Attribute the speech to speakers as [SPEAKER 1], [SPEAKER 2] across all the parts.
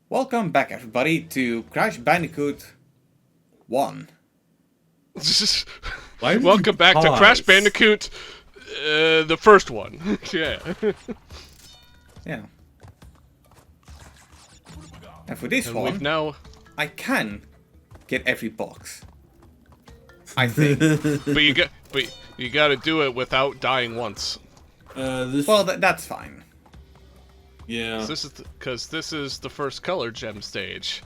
[SPEAKER 1] Welcome back, everybody, to Crash Bandicoot 1.
[SPEAKER 2] Why did
[SPEAKER 3] Welcome
[SPEAKER 2] you
[SPEAKER 3] back to Crash
[SPEAKER 2] pause?
[SPEAKER 3] Bandicoot, the first one. Yeah.
[SPEAKER 1] Yeah. And for this
[SPEAKER 3] And
[SPEAKER 1] one,
[SPEAKER 3] we've now,
[SPEAKER 1] I can get every box. I think.
[SPEAKER 3] but you got to do it without dying once.
[SPEAKER 2] This.
[SPEAKER 1] Well, that's fine.
[SPEAKER 2] Yeah.
[SPEAKER 3] Because this is the first color gem stage.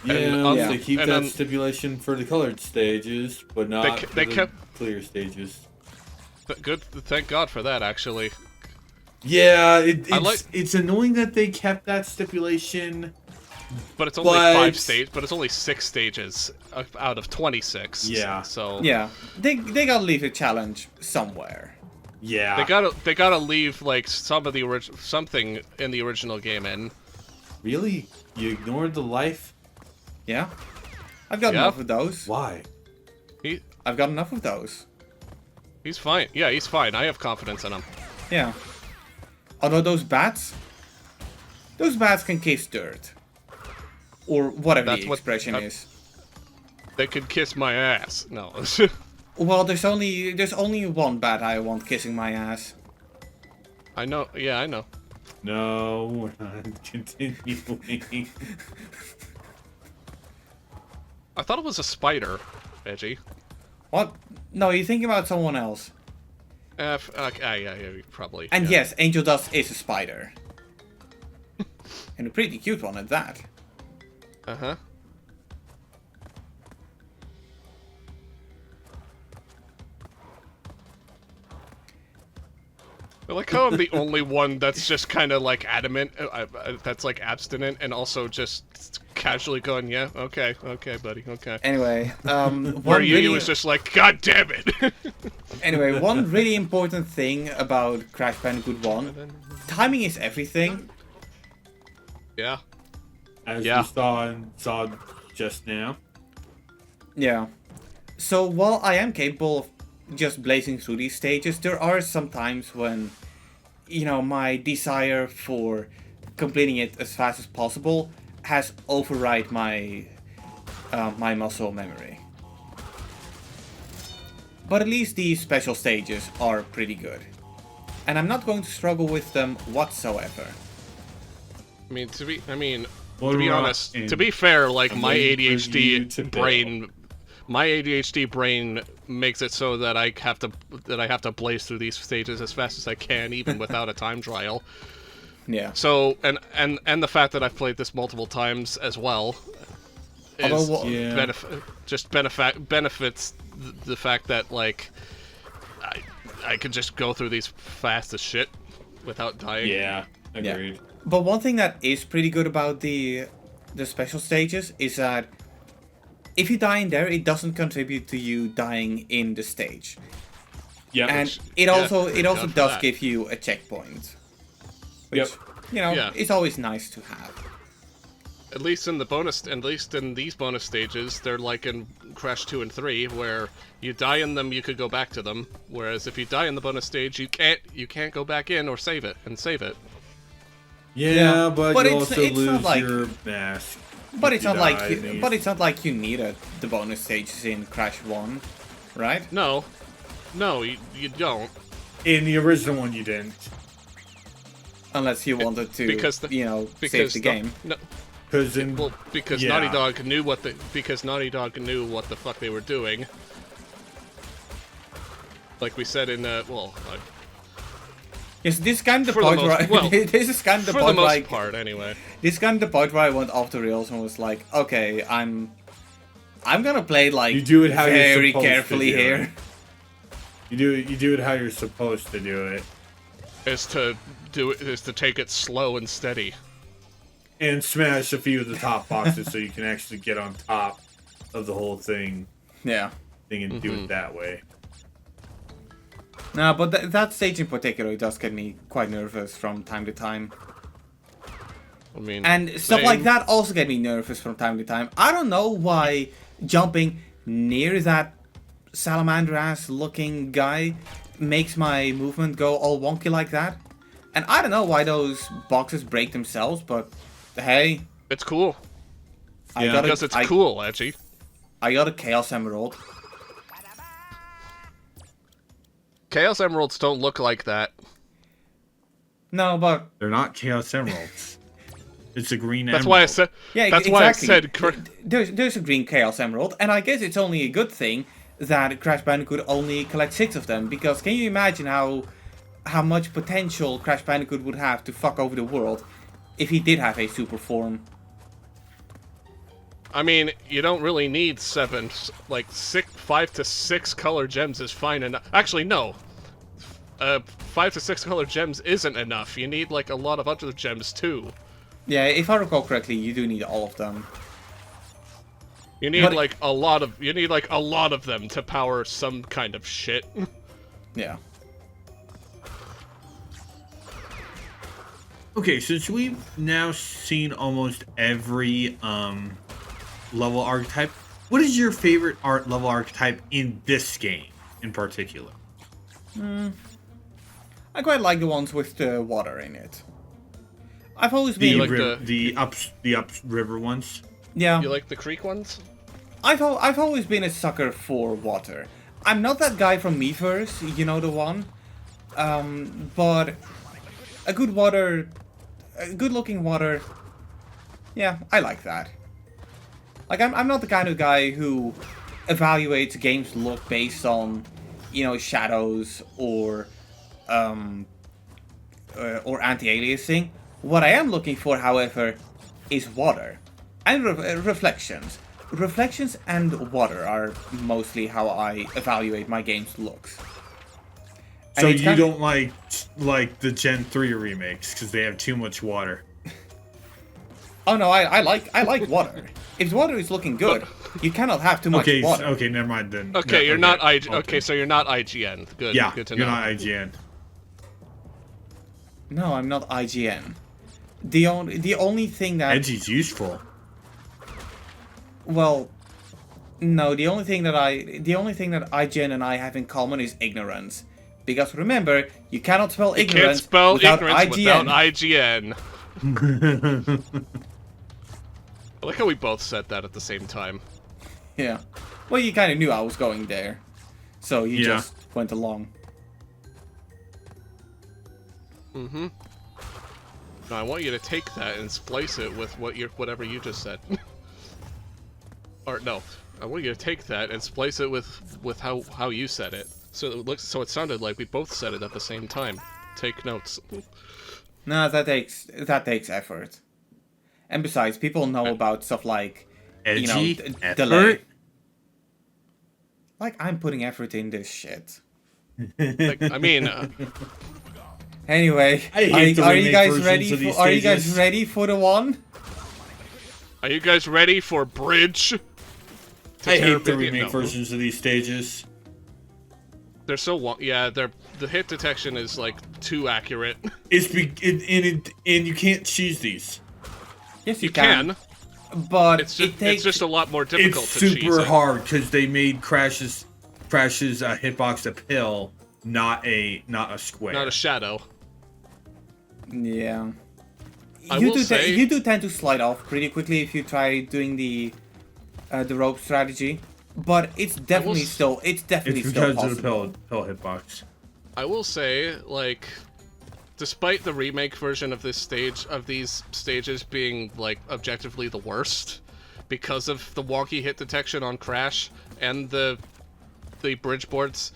[SPEAKER 2] Yeah,
[SPEAKER 3] and
[SPEAKER 1] yeah.
[SPEAKER 2] they keep
[SPEAKER 3] and
[SPEAKER 2] that
[SPEAKER 3] un-
[SPEAKER 2] stipulation for the colored stages, but not for
[SPEAKER 3] they
[SPEAKER 2] the
[SPEAKER 3] kept-
[SPEAKER 2] clear stages.
[SPEAKER 3] Good. Thank God for that, actually.
[SPEAKER 2] Yeah, it's
[SPEAKER 3] like-
[SPEAKER 2] it's annoying that they kept that stipulation.
[SPEAKER 3] But it's only
[SPEAKER 2] But-
[SPEAKER 3] 5 stages. But it's only 6 stages out of 26.
[SPEAKER 2] Yeah.
[SPEAKER 3] So
[SPEAKER 1] Yeah. They gotta leave a challenge somewhere.
[SPEAKER 2] Yeah.
[SPEAKER 3] they gotta leave like some of the something in the original game in.
[SPEAKER 2] Really? You ignored the life?
[SPEAKER 1] Yeah? I've got
[SPEAKER 3] Yeah.
[SPEAKER 1] enough of those.
[SPEAKER 2] Why?
[SPEAKER 1] I've got enough of those.
[SPEAKER 3] He's fine. Yeah, he's fine. I have confidence in him.
[SPEAKER 1] Yeah. Although those bats can kiss dirt. Or whatever
[SPEAKER 3] That's
[SPEAKER 1] the
[SPEAKER 3] what-
[SPEAKER 1] expression is.
[SPEAKER 3] They could kiss my ass. No.
[SPEAKER 1] Well, there's only one bat I want kissing my ass.
[SPEAKER 3] I know. Yeah, I know.
[SPEAKER 2] No, we're not continuing.
[SPEAKER 3] I thought it was a spider, Edgy.
[SPEAKER 1] What? No, you're thinking about someone else.
[SPEAKER 3] Yeah, probably.
[SPEAKER 1] And
[SPEAKER 3] yeah.
[SPEAKER 1] yes, Angel Dust is a spider. And a pretty cute one at that.
[SPEAKER 3] Uh-huh. I like how I'm the only one that's just kind of like adamant, that's like abstinent, and also just casually going, yeah, okay, buddy, okay.
[SPEAKER 1] Anyway,
[SPEAKER 3] Where you was just like, God damn it!
[SPEAKER 1] Anyway, one really important thing about Crash Bandicoot 1, timing is everything.
[SPEAKER 3] Yeah.
[SPEAKER 2] As
[SPEAKER 3] Yeah.
[SPEAKER 2] we saw just now.
[SPEAKER 1] Yeah. So while I am capable of just blazing through these stages, there are some times when, you know, my desire for completing it as fast as possible has override my my muscle memory. But at least these special stages are pretty good. And I'm not going to struggle with them whatsoever.
[SPEAKER 3] To be
[SPEAKER 2] Well,
[SPEAKER 3] honest,
[SPEAKER 2] and
[SPEAKER 3] to be fair, like
[SPEAKER 2] I'm
[SPEAKER 3] my
[SPEAKER 2] waiting for you to
[SPEAKER 3] ADHD brain, my ADHD brain makes it so that I have to blaze through these stages as fast as I can, even without a time trial.
[SPEAKER 1] Yeah.
[SPEAKER 3] So, and the fact that I've played this multiple times as well is
[SPEAKER 1] Although,
[SPEAKER 2] Yeah.
[SPEAKER 3] benefits the fact that like I could just go through these fast as shit without dying.
[SPEAKER 2] Yeah, agreed.
[SPEAKER 1] But one thing that is pretty good about the special stages is that if you die in there, it doesn't contribute to you dying in the stage.
[SPEAKER 2] Yep.
[SPEAKER 1] And
[SPEAKER 3] yeah,
[SPEAKER 1] it also
[SPEAKER 3] thank God for
[SPEAKER 1] does
[SPEAKER 3] that.
[SPEAKER 1] give you a checkpoint. Which,
[SPEAKER 2] Yep.
[SPEAKER 1] you know,
[SPEAKER 3] Yeah.
[SPEAKER 1] it's always nice to have.
[SPEAKER 3] At least in these bonus stages, they're like in Crash 2 and 3, where you die in them, you could go back to them. Whereas if you die in the bonus stage, you can't go back in or save it.
[SPEAKER 2] Yeah,
[SPEAKER 1] Yeah,
[SPEAKER 2] but
[SPEAKER 1] but
[SPEAKER 2] you
[SPEAKER 1] it's-
[SPEAKER 2] also
[SPEAKER 1] it's not
[SPEAKER 2] lose
[SPEAKER 1] like-
[SPEAKER 2] your mask.
[SPEAKER 1] But
[SPEAKER 2] if
[SPEAKER 1] it's
[SPEAKER 2] you
[SPEAKER 1] not like
[SPEAKER 2] die in these.
[SPEAKER 1] it's not like you needed the bonus stages in Crash 1, right?
[SPEAKER 3] No, you don't.
[SPEAKER 2] In the original one, you didn't.
[SPEAKER 1] Unless you wanted to,
[SPEAKER 3] because
[SPEAKER 1] save the game.
[SPEAKER 3] No,
[SPEAKER 2] Because in
[SPEAKER 3] well, because
[SPEAKER 2] Yeah.
[SPEAKER 3] Naughty Dog knew what the fuck they were doing. Like we said in
[SPEAKER 1] Yes, this is kind of the
[SPEAKER 3] For the
[SPEAKER 1] point
[SPEAKER 3] most-
[SPEAKER 1] where
[SPEAKER 3] well,
[SPEAKER 1] this is kind of the
[SPEAKER 3] for the
[SPEAKER 1] point
[SPEAKER 3] most
[SPEAKER 1] like
[SPEAKER 3] part, anyway.
[SPEAKER 1] this is kind of the point where I went off the rails and was like, okay, I'm gonna play like
[SPEAKER 2] You do it how you're
[SPEAKER 1] very
[SPEAKER 2] supposed to
[SPEAKER 1] carefully
[SPEAKER 2] do
[SPEAKER 1] here.
[SPEAKER 2] it. you do it how you're supposed to do it,
[SPEAKER 3] Is to take it slow and steady.
[SPEAKER 2] and smash a few of the top boxes so you can actually get on top of the whole thing
[SPEAKER 1] Yeah.
[SPEAKER 2] and do it that way.
[SPEAKER 1] No, but that stage in particular does get me quite nervous from time to time.
[SPEAKER 3] I mean,
[SPEAKER 1] And stuff like
[SPEAKER 3] same.
[SPEAKER 1] that also get me nervous from time to time. I don't know why jumping near that salamander-ass looking guy makes my movement go all wonky like that. And I don't know why those boxes break themselves, but hey,
[SPEAKER 3] It's cool.
[SPEAKER 1] I
[SPEAKER 2] Yeah.
[SPEAKER 1] got
[SPEAKER 3] Because it's
[SPEAKER 1] I,
[SPEAKER 3] cool, Edgy.
[SPEAKER 1] I got a Chaos Emerald.
[SPEAKER 3] Chaos Emeralds don't look like that.
[SPEAKER 1] No, but
[SPEAKER 2] They're not Chaos Emeralds. It's a green
[SPEAKER 3] That's
[SPEAKER 2] emerald.
[SPEAKER 3] why I said.
[SPEAKER 1] yeah,
[SPEAKER 3] That's
[SPEAKER 1] exactly.
[SPEAKER 3] why I said.
[SPEAKER 1] There's a green Chaos Emerald, and I guess it's only a good thing that Crash Bandicoot only collects 6 of them, because can you imagine how much potential Crash Bandicoot would have to fuck over the world if he did have a super form?
[SPEAKER 3] I mean, you don't really need 7. Like 5 to 6 color gems is fine enough. Actually, no. 5 to 6 color gems isn't enough. You need like a lot of other gems too.
[SPEAKER 1] Yeah, if I recall correctly, you do need all of them.
[SPEAKER 3] You need
[SPEAKER 1] But-
[SPEAKER 3] like a lot of. You need like a lot of them to power some kind of shit.
[SPEAKER 1] Yeah.
[SPEAKER 2] Okay, since we've now seen almost every level archetype, what is your favorite level archetype in this game in particular?
[SPEAKER 1] I quite like the ones with the water in it. I've always
[SPEAKER 2] The
[SPEAKER 1] been
[SPEAKER 3] like
[SPEAKER 2] the upriver ones.
[SPEAKER 1] yeah.
[SPEAKER 3] You like the creek ones?
[SPEAKER 1] I've always been a sucker for water. I'm not that guy from Miiverse, you know the one. But a good looking water. Yeah, I like that. Like I'm not the kind of guy who evaluates a game's look based on, shadows or anti-aliasing. What I am looking for, however, is water and reflections. Reflections and water are mostly how I evaluate my game's looks. And
[SPEAKER 2] So
[SPEAKER 1] it's
[SPEAKER 2] you
[SPEAKER 1] kind-
[SPEAKER 2] don't like the Gen 3 remakes because they have too much water.
[SPEAKER 1] Oh no, I like water. If water is looking good, you cannot have too much
[SPEAKER 2] Okay,
[SPEAKER 1] water.
[SPEAKER 2] okay, never mind then.
[SPEAKER 3] Okay,
[SPEAKER 2] No,
[SPEAKER 3] you're not
[SPEAKER 2] okay.
[SPEAKER 3] Okay, so you're not IGN. Good.
[SPEAKER 2] Yeah,
[SPEAKER 3] Good to
[SPEAKER 2] you're
[SPEAKER 3] know.
[SPEAKER 2] not IGN.
[SPEAKER 1] No, I'm not IGN. The only thing that
[SPEAKER 2] Edgy's useful.
[SPEAKER 1] well, no, the only thing that IGN and I have in common is ignorance. Because remember, you cannot spell
[SPEAKER 3] You
[SPEAKER 1] ignorance,
[SPEAKER 3] can't spell
[SPEAKER 1] without
[SPEAKER 3] ignorance
[SPEAKER 1] IGN.
[SPEAKER 3] without IGN. I like how we both said that at the same time.
[SPEAKER 1] Yeah. Well, you kind of knew I was going there, so you
[SPEAKER 2] Yeah.
[SPEAKER 1] just went along.
[SPEAKER 3] Mm-hmm. Now I want you to take that and splice it with whatever you just said. Or no, I want you to take that and splice it with how you said it. So it sounded like we both said it at the same time. Take notes.
[SPEAKER 1] No, that takes effort. And besides, people know about stuff like,
[SPEAKER 2] Edgy
[SPEAKER 1] delay.
[SPEAKER 2] effort.
[SPEAKER 1] Like I'm putting effort in this shit.
[SPEAKER 3] Like, I mean,
[SPEAKER 1] Anyway,
[SPEAKER 2] I hate the
[SPEAKER 1] are you
[SPEAKER 2] remake
[SPEAKER 1] guys
[SPEAKER 2] versions
[SPEAKER 1] ready?
[SPEAKER 2] of these
[SPEAKER 1] Are you guys
[SPEAKER 2] stages.
[SPEAKER 1] ready for the one?
[SPEAKER 3] are you guys ready for bridge? to
[SPEAKER 2] I
[SPEAKER 3] tear
[SPEAKER 2] hate the
[SPEAKER 3] Bit-
[SPEAKER 2] remake
[SPEAKER 3] no.
[SPEAKER 2] versions of these stages.
[SPEAKER 3] They're so long. Yeah, the hit detection is like too accurate.
[SPEAKER 2] And you can't choose these.
[SPEAKER 1] Yes,
[SPEAKER 3] You can.
[SPEAKER 1] But
[SPEAKER 3] It's just
[SPEAKER 1] it takes.
[SPEAKER 3] it's just a lot more difficult
[SPEAKER 2] It's
[SPEAKER 3] to cheese
[SPEAKER 2] super
[SPEAKER 3] it.
[SPEAKER 2] hard because they made Crash's hitbox a pill, not a square.
[SPEAKER 3] Not a shadow.
[SPEAKER 1] Yeah.
[SPEAKER 3] I will say-
[SPEAKER 1] You do tend to slide off pretty quickly if you try doing the rope strategy, but it's definitely
[SPEAKER 3] s-
[SPEAKER 1] still
[SPEAKER 2] It's
[SPEAKER 1] still
[SPEAKER 2] because of the
[SPEAKER 1] possible.
[SPEAKER 2] pill hitbox.
[SPEAKER 3] I will say, like, despite the remake version of these stages being like objectively the worst because of the wonky hit detection on Crash and the bridge boards,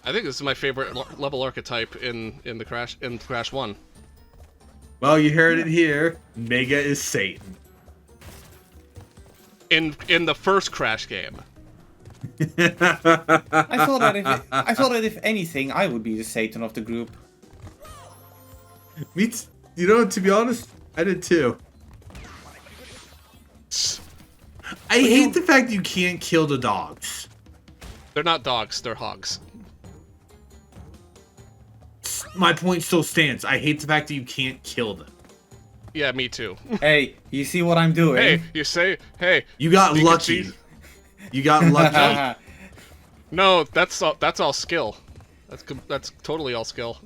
[SPEAKER 3] I think this is my favorite level archetype in Crash 1.
[SPEAKER 2] Well, you heard it here. Mega is Satan.
[SPEAKER 3] In the first Crash game.
[SPEAKER 1] I thought that if anything, I would be the Satan of the group.
[SPEAKER 2] To be honest, I did too. I hate the fact you can't kill the dogs.
[SPEAKER 3] They're not dogs, they're hogs.
[SPEAKER 2] My point still stands. I hate the fact that you can't kill them.
[SPEAKER 3] Yeah, me too.
[SPEAKER 1] Hey, you see what I'm doing?
[SPEAKER 3] Hey, you say, hey,
[SPEAKER 2] You got
[SPEAKER 3] Pikachu.
[SPEAKER 2] lucky. You got lucky.
[SPEAKER 3] no, that's all skill. That's totally all skill.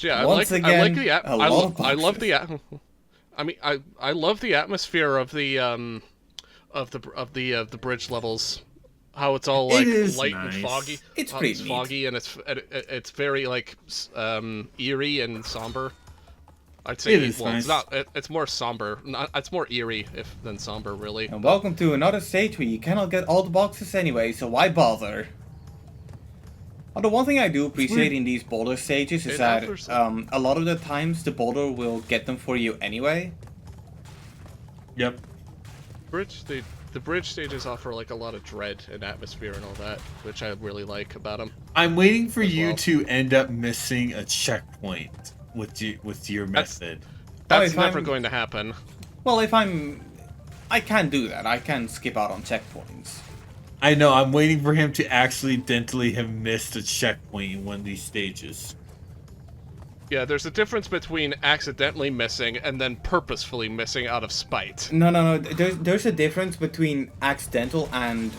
[SPEAKER 3] Yeah,
[SPEAKER 1] Once
[SPEAKER 3] I
[SPEAKER 1] again,
[SPEAKER 3] like the
[SPEAKER 1] a lot of
[SPEAKER 3] I love
[SPEAKER 1] boxes.
[SPEAKER 3] I mean, I love the atmosphere of the of the bridge levels. How it's all
[SPEAKER 2] It
[SPEAKER 3] like
[SPEAKER 2] is
[SPEAKER 3] light and foggy.
[SPEAKER 2] nice.
[SPEAKER 1] It's
[SPEAKER 3] How
[SPEAKER 1] pretty
[SPEAKER 3] it's
[SPEAKER 1] neat.
[SPEAKER 3] foggy and it's very like eerie and somber. I'd say
[SPEAKER 2] It is
[SPEAKER 3] well,
[SPEAKER 2] nice.
[SPEAKER 3] it's not. It's more somber. It's more eerie than somber, really.
[SPEAKER 1] And welcome to another stage where you cannot get all the boxes anyway, so why bother? Although one thing I do appreciate in these boulder stages is
[SPEAKER 3] It
[SPEAKER 1] that
[SPEAKER 3] offers-
[SPEAKER 1] a lot of the times the boulder will get them for you anyway.
[SPEAKER 2] Yep.
[SPEAKER 3] The bridge stages offer like a lot of dread and atmosphere and all that, which I really like about them.
[SPEAKER 2] I'm waiting for
[SPEAKER 3] As
[SPEAKER 2] you
[SPEAKER 3] well.
[SPEAKER 2] to end up missing a checkpoint with your
[SPEAKER 3] That's-
[SPEAKER 2] method.
[SPEAKER 3] That's
[SPEAKER 1] if
[SPEAKER 3] never
[SPEAKER 1] I'm-
[SPEAKER 3] going to happen.
[SPEAKER 1] Well, I can do that. I can skip out on checkpoints.
[SPEAKER 2] I know. I'm waiting for him to accidentally have missed a checkpoint in one of these stages.
[SPEAKER 3] Yeah, there's a difference between accidentally missing and then purposefully missing out of spite.
[SPEAKER 1] No. There's a difference between accidental and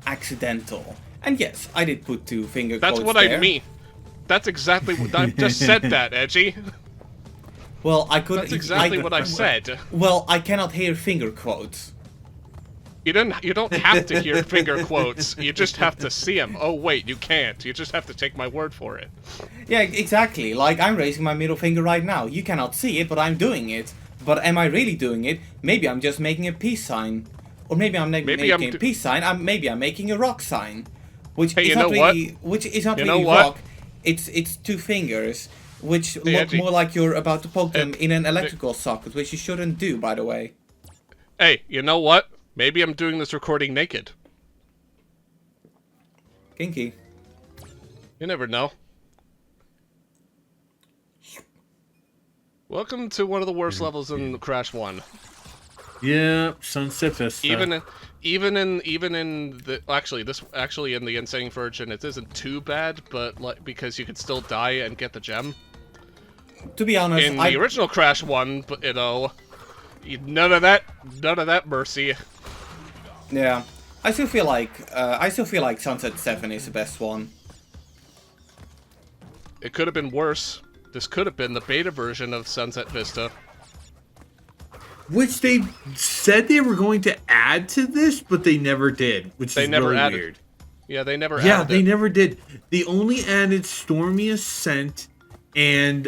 [SPEAKER 1] accidental. And yes, I did put two finger
[SPEAKER 3] That's
[SPEAKER 1] quotes
[SPEAKER 3] what
[SPEAKER 1] there.
[SPEAKER 3] I mean. That's exactly what I just said. That Edgy.
[SPEAKER 1] Well, I could.
[SPEAKER 3] That's exactly what I said.
[SPEAKER 1] Well, I cannot hear finger quotes.
[SPEAKER 3] You don't have to hear finger quotes. You just have to see them. Oh wait, you can't. You just have to take my word for it.
[SPEAKER 1] Yeah, exactly. Like, I'm raising my middle finger right now. You cannot see it, but I'm doing it. But am I really doing it? Maybe I'm just making a peace sign. Or maybe I'm making a peace sign. Maybe I'm making a rock sign. Which
[SPEAKER 3] Hey,
[SPEAKER 1] is
[SPEAKER 3] you
[SPEAKER 1] not
[SPEAKER 3] know what?
[SPEAKER 1] really, which is not
[SPEAKER 3] You
[SPEAKER 1] really
[SPEAKER 3] know what?
[SPEAKER 1] rock. It's two fingers, which look
[SPEAKER 3] Edgy.
[SPEAKER 1] more like you're about to poke them
[SPEAKER 3] Hey,
[SPEAKER 1] in an electrical socket, which you shouldn't do, by the way.
[SPEAKER 3] Hey, you know what? Maybe I'm doing this recording naked.
[SPEAKER 1] Kinky.
[SPEAKER 3] You never know. Welcome to one of the worst levels in Crash 1.
[SPEAKER 2] Yeah, Sunset Vista.
[SPEAKER 3] Even in the actually in the Insane version, it isn't too bad, but like because you could still die and get the gem.
[SPEAKER 1] To be honest,
[SPEAKER 3] In the original Crash 1, but none of that mercy.
[SPEAKER 1] yeah, I still feel like Sunset 7 is the best one.
[SPEAKER 3] It could have been worse. This could have been the beta version of Sunset Vista.
[SPEAKER 2] Which they said they were going to add to this, but they never did, which
[SPEAKER 3] They
[SPEAKER 2] is
[SPEAKER 3] never
[SPEAKER 2] really
[SPEAKER 3] added.
[SPEAKER 2] weird.
[SPEAKER 3] Yeah, they never
[SPEAKER 2] Yeah,
[SPEAKER 3] added
[SPEAKER 2] they
[SPEAKER 3] it.
[SPEAKER 2] never did. They only added Stormy Ascent and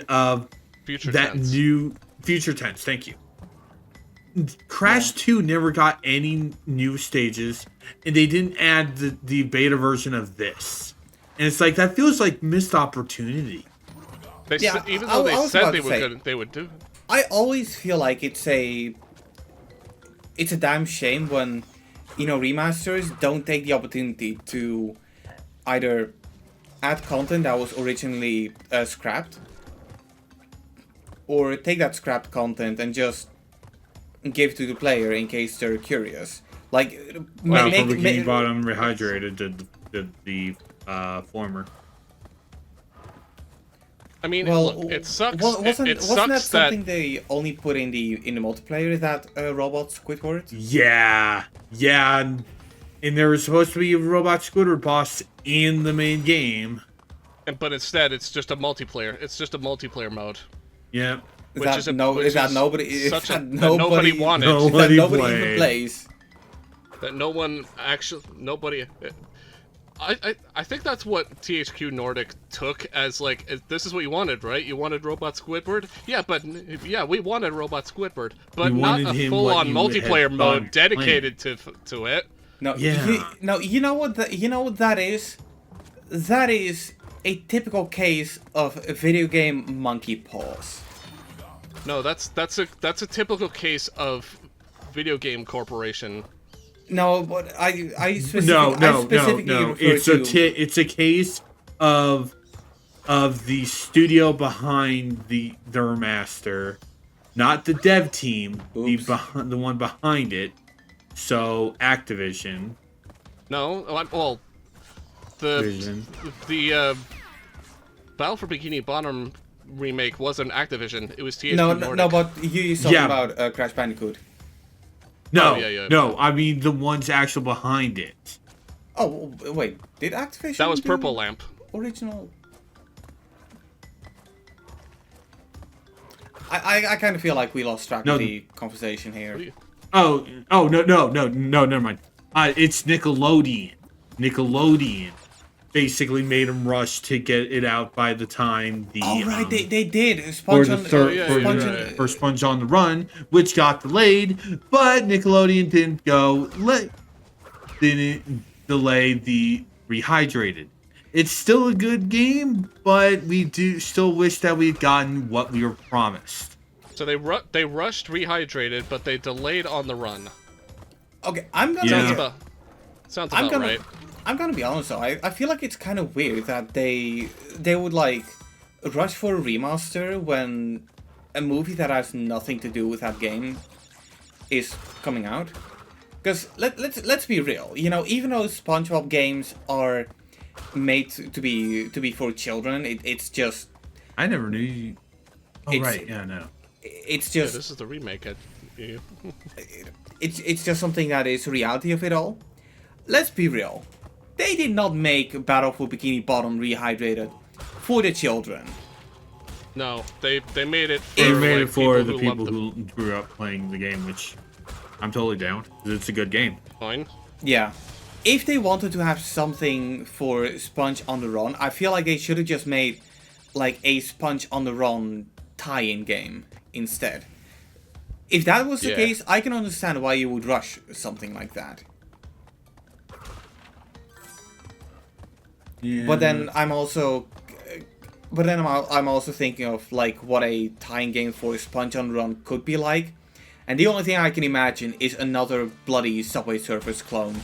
[SPEAKER 3] Future
[SPEAKER 2] that
[SPEAKER 3] tense.
[SPEAKER 2] new Future Tense. Thank you. Crash 2 never got any new stages, and they didn't add the beta version of this. And it's like, that feels like missed opportunity.
[SPEAKER 1] Yeah,
[SPEAKER 3] Even
[SPEAKER 1] I
[SPEAKER 3] though they
[SPEAKER 1] was
[SPEAKER 3] said
[SPEAKER 1] about
[SPEAKER 3] they
[SPEAKER 1] to
[SPEAKER 3] were
[SPEAKER 1] say.
[SPEAKER 3] gonna, they would do it.
[SPEAKER 1] I always feel like it's a damn shame when, remasters don't take the opportunity to either add content that was originally scrapped, or take that scrapped content and just give to the player in case they're curious. Like,
[SPEAKER 2] Well, for Bikini Bottom Rehydrated did the former.
[SPEAKER 3] I mean,
[SPEAKER 1] Well,
[SPEAKER 3] look, it sucks.
[SPEAKER 1] Wasn't
[SPEAKER 3] it
[SPEAKER 1] that
[SPEAKER 3] sucks
[SPEAKER 1] something they only put in the multiplayer, that robot Squidward?
[SPEAKER 2] Yeah, and there was supposed to be a Robot Squidward boss in the main game.
[SPEAKER 3] but instead it's just a multiplayer. It's just a multiplayer mode.
[SPEAKER 2] Yeah.
[SPEAKER 1] Is
[SPEAKER 3] Which
[SPEAKER 1] that
[SPEAKER 3] is a-
[SPEAKER 1] no?
[SPEAKER 3] which
[SPEAKER 1] Is that
[SPEAKER 3] is
[SPEAKER 1] nobody? Is
[SPEAKER 3] such a-
[SPEAKER 1] that
[SPEAKER 3] that nobody wanted.
[SPEAKER 1] Is that
[SPEAKER 2] Nobody
[SPEAKER 1] nobody
[SPEAKER 2] played.
[SPEAKER 1] even plays?
[SPEAKER 3] That nobody. I think that's what THQ Nordic took as like, this is what you wanted, right? You wanted Robot Squidward? Yeah, we wanted Robot Squidward, but
[SPEAKER 2] We
[SPEAKER 3] not
[SPEAKER 2] wanted
[SPEAKER 3] a
[SPEAKER 2] him
[SPEAKER 3] full-on
[SPEAKER 2] what you had
[SPEAKER 3] multiplayer
[SPEAKER 2] done
[SPEAKER 3] mode dedicated to it.
[SPEAKER 1] No,
[SPEAKER 2] Yeah.
[SPEAKER 1] you know what that is? That is a typical case of a video game monkey paws.
[SPEAKER 3] No, that's a typical case of video game corporation.
[SPEAKER 1] No, but I specifically
[SPEAKER 2] No.
[SPEAKER 1] refer
[SPEAKER 2] It's a case of the studio behind the remaster, not the dev team,
[SPEAKER 1] Oops.
[SPEAKER 2] the one behind it. So Activision.
[SPEAKER 3] No,
[SPEAKER 2] Vision.
[SPEAKER 3] the Battle for Bikini Bottom remake wasn't Activision. It was THQ
[SPEAKER 1] No,
[SPEAKER 3] Nordic.
[SPEAKER 1] no, but you talking
[SPEAKER 2] Yeah.
[SPEAKER 1] about Crash Bandicoot.
[SPEAKER 2] No,
[SPEAKER 3] Oh, yeah.
[SPEAKER 2] no. I mean the ones actual behind it.
[SPEAKER 1] Oh wait, did Activision?
[SPEAKER 3] That was
[SPEAKER 1] do
[SPEAKER 3] Purple Lamp.
[SPEAKER 1] original. I kind of feel like we lost track
[SPEAKER 2] No.
[SPEAKER 1] of the conversation here.
[SPEAKER 2] Oh, no, never mind. It's Nickelodeon. Nickelodeon basically made them rush to get it out by the time the
[SPEAKER 1] Oh right, they did
[SPEAKER 2] for
[SPEAKER 1] Sponge
[SPEAKER 2] the
[SPEAKER 1] on
[SPEAKER 2] third
[SPEAKER 3] yeah,
[SPEAKER 2] for,
[SPEAKER 1] Sponge
[SPEAKER 2] the-
[SPEAKER 1] on-
[SPEAKER 2] for Sponge on the Run, which got delayed, but Nickelodeon didn't delay the Rehydrated. It's still a good game, but we do still wish that we'd gotten what we were promised.
[SPEAKER 3] So they rushed Rehydrated, but they delayed On the Run.
[SPEAKER 1] Okay, I'm gonna.
[SPEAKER 2] Yeah.
[SPEAKER 3] Sounds
[SPEAKER 1] I'm
[SPEAKER 3] about
[SPEAKER 1] gonna.
[SPEAKER 3] right.
[SPEAKER 1] I'm gonna be honest though. I feel like it's kind of weird that they would like rush for a remaster when a movie that has nothing to do with that game is coming out. Because let's be real. You know, even though SpongeBob games are made to be for children, it's just
[SPEAKER 2] I never knew you. Oh
[SPEAKER 1] It's-
[SPEAKER 2] right, yeah, no.
[SPEAKER 1] it's
[SPEAKER 3] Yeah,
[SPEAKER 1] just
[SPEAKER 3] this is the remake.
[SPEAKER 1] it's just something that is reality of it all. Let's be real. They did not make Battle for Bikini Bottom Rehydrated for the children.
[SPEAKER 3] No, they made it. For,
[SPEAKER 2] They made
[SPEAKER 3] like,
[SPEAKER 2] it for the
[SPEAKER 3] who
[SPEAKER 2] people
[SPEAKER 3] love
[SPEAKER 2] who grew up playing the game, which I'm totally down. 'Cause it's a good game.
[SPEAKER 3] Fine.
[SPEAKER 1] Yeah. If they wanted to have something for Sponge on the Run, I feel like they should have just made like a Sponge on the Run tie-in game instead. If that was the
[SPEAKER 3] Yeah.
[SPEAKER 1] case, I can understand why you would rush something like that.
[SPEAKER 2] Yeah.
[SPEAKER 1] But then I'm also I'm also thinking of like what a tie-in game for Sponge on the Run could be like. And the only thing I can imagine is another bloody Subway Surfers clone.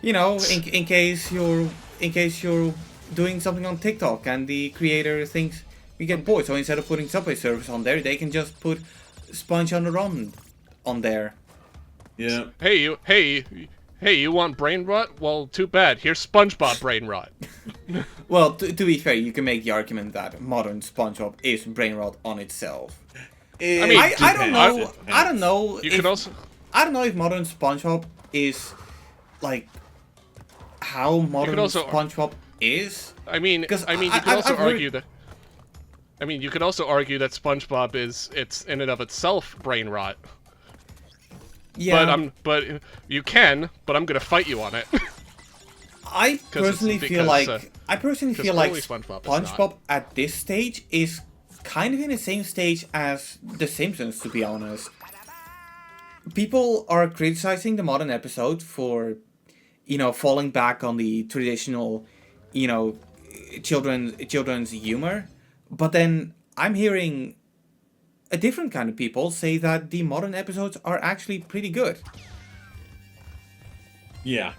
[SPEAKER 1] You know, in case you're doing something on TikTok and the creator thinks you get bored, so instead of putting Subway Surfers on there, they can just put Sponge on the Run on there.
[SPEAKER 2] Yeah.
[SPEAKER 3] Hey, you want brain rot? Well, too bad. Here's SpongeBob brain rot.
[SPEAKER 1] Well, to be fair, you can make the argument that modern SpongeBob is brain rot on itself.
[SPEAKER 3] I mean,
[SPEAKER 1] I don't know. I don't know.
[SPEAKER 3] You
[SPEAKER 1] if,
[SPEAKER 3] could also.
[SPEAKER 1] I don't know if modern SpongeBob is like how modern
[SPEAKER 3] also-
[SPEAKER 1] SpongeBob is.
[SPEAKER 3] I mean, you
[SPEAKER 1] 'Cause
[SPEAKER 3] could
[SPEAKER 1] I've
[SPEAKER 3] also
[SPEAKER 1] heard-
[SPEAKER 3] argue that. I mean, you could also argue that SpongeBob it's in and of itself brain rot.
[SPEAKER 1] Yeah,
[SPEAKER 3] But you can, but I'm gonna fight you on it.
[SPEAKER 1] I personally feel like
[SPEAKER 3] because early SpongeBob is not.
[SPEAKER 1] SpongeBob at this stage is kind of in the same stage as The Simpsons, to be honest. People are criticizing the modern episode for, you know, falling back on the traditional, you know, children's humor, but then I'm hearing a different kind of people say that the modern episodes are actually pretty good.
[SPEAKER 2] Yeah.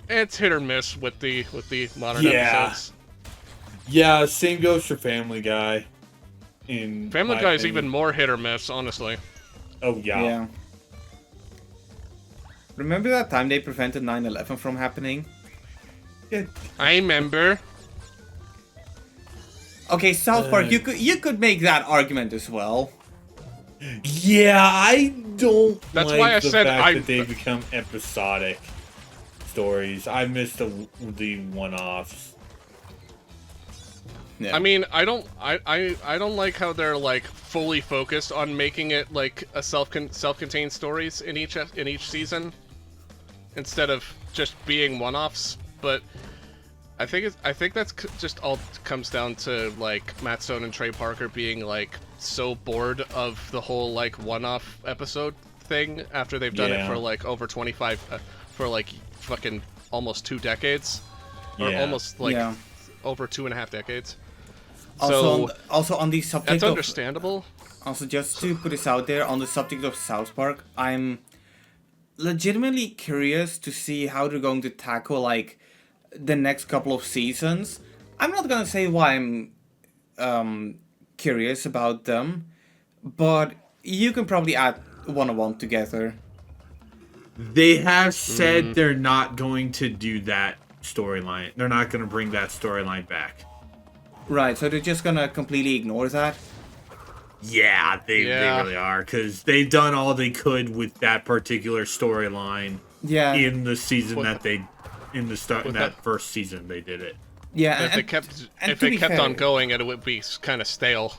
[SPEAKER 3] It's hit or miss with the modern
[SPEAKER 2] Yeah.
[SPEAKER 3] episodes.
[SPEAKER 2] Yeah, same goes for Family Guy. In
[SPEAKER 3] Family
[SPEAKER 2] my
[SPEAKER 3] Guy is
[SPEAKER 2] opinion.
[SPEAKER 3] even more hit or miss, honestly.
[SPEAKER 2] Oh yeah.
[SPEAKER 1] Yeah. Remember that time they prevented 9/11 from happening?
[SPEAKER 3] I remember.
[SPEAKER 1] Okay, South Park, you could make that argument as well.
[SPEAKER 2] Yeah, I don't
[SPEAKER 3] That's
[SPEAKER 2] like
[SPEAKER 3] why I
[SPEAKER 2] the
[SPEAKER 3] said
[SPEAKER 2] fact
[SPEAKER 3] I-
[SPEAKER 2] that they become episodic stories. I miss the one-offs.
[SPEAKER 1] Yeah.
[SPEAKER 3] I mean, I don't like how they're like fully focused on making it like a self-contained stories in each season, instead of just being one-offs. But I think that's just all comes down to like Matt Stone and Trey Parker being like so bored of the whole like one-off episode thing after they've done it
[SPEAKER 2] Yeah.
[SPEAKER 3] for like over 25 for like fucking almost 2 decades, or
[SPEAKER 2] Yeah.
[SPEAKER 3] almost like
[SPEAKER 1] Yeah.
[SPEAKER 3] over 2.5 decades.
[SPEAKER 1] Also on the subject
[SPEAKER 3] That's
[SPEAKER 1] of
[SPEAKER 3] understandable.
[SPEAKER 1] also just to put this out there on the subject of South Park, I'm legitimately curious to see how they're going to tackle like the next couple of seasons. I'm not gonna say why I'm curious about them, but you can probably add one on one together.
[SPEAKER 2] They have said they're not going to do that storyline. They're not going to bring that storyline back.
[SPEAKER 1] Right, so they're just gonna completely ignore that.
[SPEAKER 2] Yeah, they
[SPEAKER 3] Yeah.
[SPEAKER 2] really are, because they've done all they could with that particular storyline
[SPEAKER 1] Yeah.
[SPEAKER 2] in the season
[SPEAKER 3] What-
[SPEAKER 2] that they in the start in
[SPEAKER 3] With
[SPEAKER 2] that
[SPEAKER 3] that-
[SPEAKER 2] first season. They did it.
[SPEAKER 1] Yeah,
[SPEAKER 3] If
[SPEAKER 1] and
[SPEAKER 3] they
[SPEAKER 1] to be
[SPEAKER 3] kept
[SPEAKER 1] fair,
[SPEAKER 3] on going, it would be kind of stale.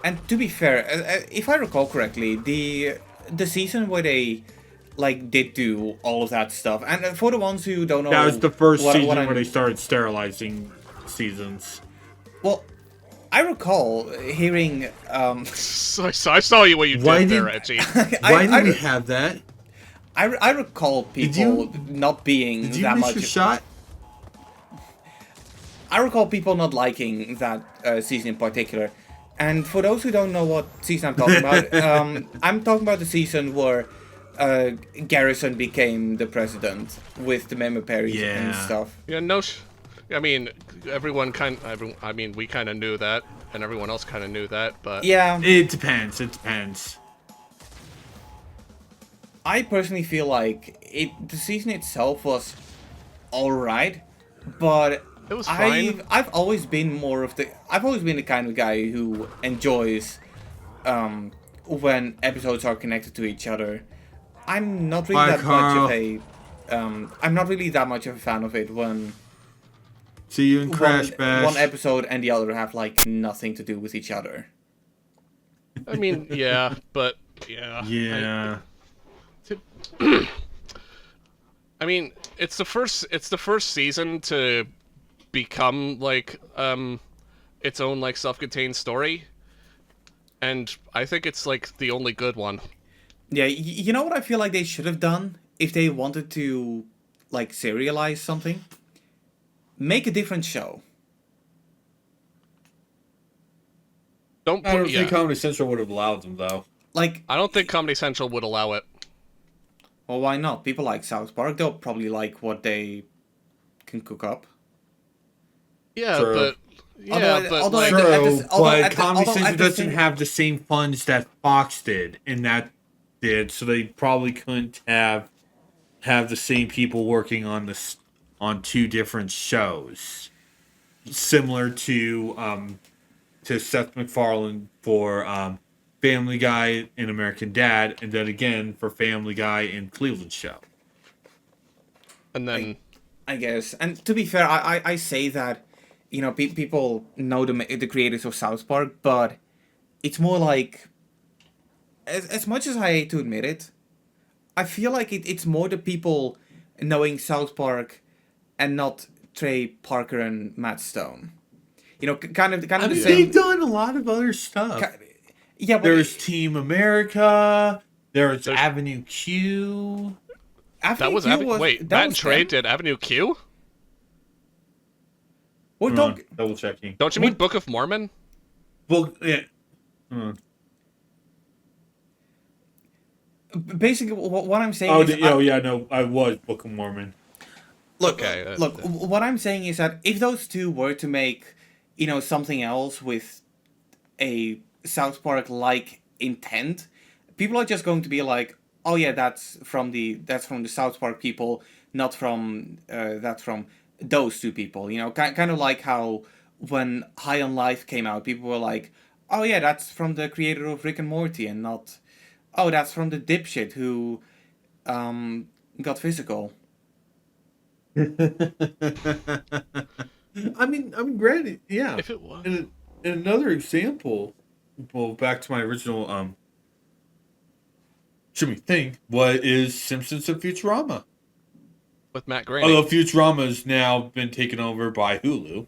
[SPEAKER 1] And to be fair, if I recall correctly, the season where they like did do all of that stuff, and for the ones who don't know,
[SPEAKER 2] That was the first
[SPEAKER 1] what
[SPEAKER 2] season
[SPEAKER 1] I'm,
[SPEAKER 2] where they started sterilizing seasons.
[SPEAKER 1] well, I recall hearing.
[SPEAKER 3] So I saw you what you
[SPEAKER 2] Why
[SPEAKER 3] did there,
[SPEAKER 2] did-
[SPEAKER 3] Edgy.
[SPEAKER 2] Why did we have that?
[SPEAKER 1] I recall people
[SPEAKER 2] you-
[SPEAKER 1] not being
[SPEAKER 2] Did you
[SPEAKER 1] that
[SPEAKER 2] miss
[SPEAKER 1] much.
[SPEAKER 2] your shot?
[SPEAKER 1] I recall people not liking that season in particular. And for those who don't know what season I'm talking about, I'm talking about the season where Garrison became the president with the Memo Perry and
[SPEAKER 2] Yeah.
[SPEAKER 1] stuff.
[SPEAKER 3] Yeah, I mean, I mean, we kind of knew that, and everyone else kind of knew that, but
[SPEAKER 1] Yeah,
[SPEAKER 2] It depends. It depends.
[SPEAKER 1] I personally feel like the season itself was alright, but
[SPEAKER 3] it was fine.
[SPEAKER 1] I've always been the kind of guy who enjoys when episodes are connected to each other. I'm not really
[SPEAKER 2] Bye,
[SPEAKER 1] that
[SPEAKER 2] Carl.
[SPEAKER 1] much of a I'm not really that much of a fan of it when
[SPEAKER 2] See you in Crash
[SPEAKER 1] one
[SPEAKER 2] Bash.
[SPEAKER 1] episode and the other have like nothing to do with each other.
[SPEAKER 3] I mean, yeah, but yeah.
[SPEAKER 2] Yeah.
[SPEAKER 3] I mean, it's the first season to become like its own like self-contained story, and I think it's like the only good one.
[SPEAKER 1] Yeah, you know what I feel like they should have done if they wanted to like serialize something? Make a different show.
[SPEAKER 3] Don't
[SPEAKER 2] I don't
[SPEAKER 3] put
[SPEAKER 2] think
[SPEAKER 3] yeah.
[SPEAKER 2] Comedy Central would have allowed them, though.
[SPEAKER 1] Like,
[SPEAKER 3] I don't think Comedy Central would allow it.
[SPEAKER 1] well, why not? People like South Park. They'll probably like what they can cook up.
[SPEAKER 3] Yeah,
[SPEAKER 2] True.
[SPEAKER 3] but
[SPEAKER 1] Although
[SPEAKER 3] like,
[SPEAKER 1] at the-
[SPEAKER 2] True,
[SPEAKER 1] although
[SPEAKER 2] but
[SPEAKER 1] at the-
[SPEAKER 2] Comedy
[SPEAKER 1] although
[SPEAKER 2] Central
[SPEAKER 1] at the
[SPEAKER 2] doesn't
[SPEAKER 1] same-
[SPEAKER 2] have the same funds that Fox did, and that did, so they probably couldn't have the same people working on this on two different shows, similar to Seth MacFarlane for Family Guy and American Dad, and then again for Family Guy and Cleveland Show.
[SPEAKER 3] and then
[SPEAKER 1] I guess. And to be fair, I say that, you know, people know the creators of South Park, but it's more like, as much as I hate to admit it, I feel like it's more the people knowing South Park and not Trey Parker and Matt Stone. You know, kind of the
[SPEAKER 2] They've
[SPEAKER 1] same.
[SPEAKER 2] done a lot of other stuff.
[SPEAKER 1] Yeah, but
[SPEAKER 2] There's Team America. There's
[SPEAKER 3] There's-
[SPEAKER 2] Avenue Q.
[SPEAKER 1] Avenue
[SPEAKER 3] that was
[SPEAKER 1] Q
[SPEAKER 3] wait,
[SPEAKER 1] that
[SPEAKER 3] Matt and
[SPEAKER 1] was
[SPEAKER 3] Trey
[SPEAKER 1] them?
[SPEAKER 3] did Avenue Q?
[SPEAKER 1] We're
[SPEAKER 2] Hold on,
[SPEAKER 1] talking.
[SPEAKER 2] double checking.
[SPEAKER 3] Don't you mean Book of Mormon?
[SPEAKER 2] Well, yeah. Hold on.
[SPEAKER 1] Basically, what I'm saying
[SPEAKER 2] Oh,
[SPEAKER 1] is,
[SPEAKER 2] no, I was Book of Mormon.
[SPEAKER 1] look,
[SPEAKER 3] Okay,
[SPEAKER 1] look. What I'm saying is that if those two were to make, you know, something else with a South Park like intent, people are just going to be like, oh yeah, that's from the South Park people, not from that's from those two people. You know, kind of like how when High on Life came out, people were like, oh yeah, that's from the creator of Rick and Morty, and not, oh, that's from the dipshit who got physical.
[SPEAKER 2] I mean, granted, yeah.
[SPEAKER 3] If it was.
[SPEAKER 2] And another example, well, back to my original, should we think, what is Simpsons and Futurama?
[SPEAKER 3] With Matt Groening.
[SPEAKER 2] Although Futurama has now been taken over by Hulu.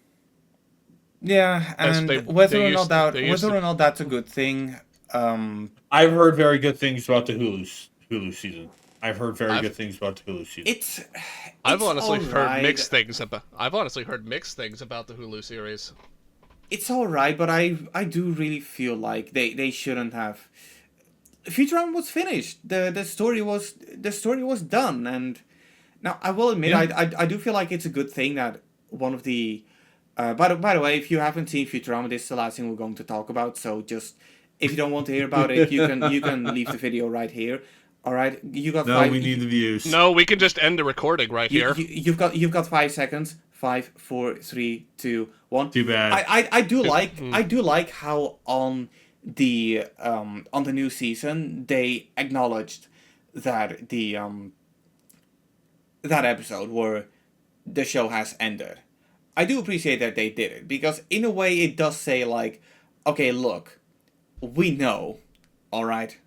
[SPEAKER 1] Yeah,
[SPEAKER 3] As
[SPEAKER 1] and
[SPEAKER 3] they
[SPEAKER 1] whether or
[SPEAKER 3] used-
[SPEAKER 1] not
[SPEAKER 3] they used to-
[SPEAKER 1] that's a good thing,
[SPEAKER 2] I've heard very good things about the Hulu season. I've heard very
[SPEAKER 3] I've-
[SPEAKER 2] good things about the Hulu season.
[SPEAKER 3] I've honestly heard
[SPEAKER 1] alright.
[SPEAKER 3] mixed things about. I've honestly heard mixed things about the Hulu series.
[SPEAKER 1] It's all right, but I do really feel like they shouldn't have. Futurama was finished. The story was done, and now I will admit
[SPEAKER 2] Yeah.
[SPEAKER 1] I do feel like it's a good thing that one of the. By the way, if you haven't seen Futurama, this is the last thing we're going to talk about. So just if you don't want to hear about it, you can leave the video right here. All right, you got
[SPEAKER 2] No,
[SPEAKER 1] five.
[SPEAKER 2] we need the views.
[SPEAKER 3] No, we can just end the recording right here.
[SPEAKER 1] You've got 5 seconds. 5, 4, 3, 2, 1.
[SPEAKER 2] Too bad.
[SPEAKER 1] I do like how on the new season they acknowledged that the that episode where the show has ended. I do appreciate that they did it, because in a way it does say like, okay, look, we know, alright?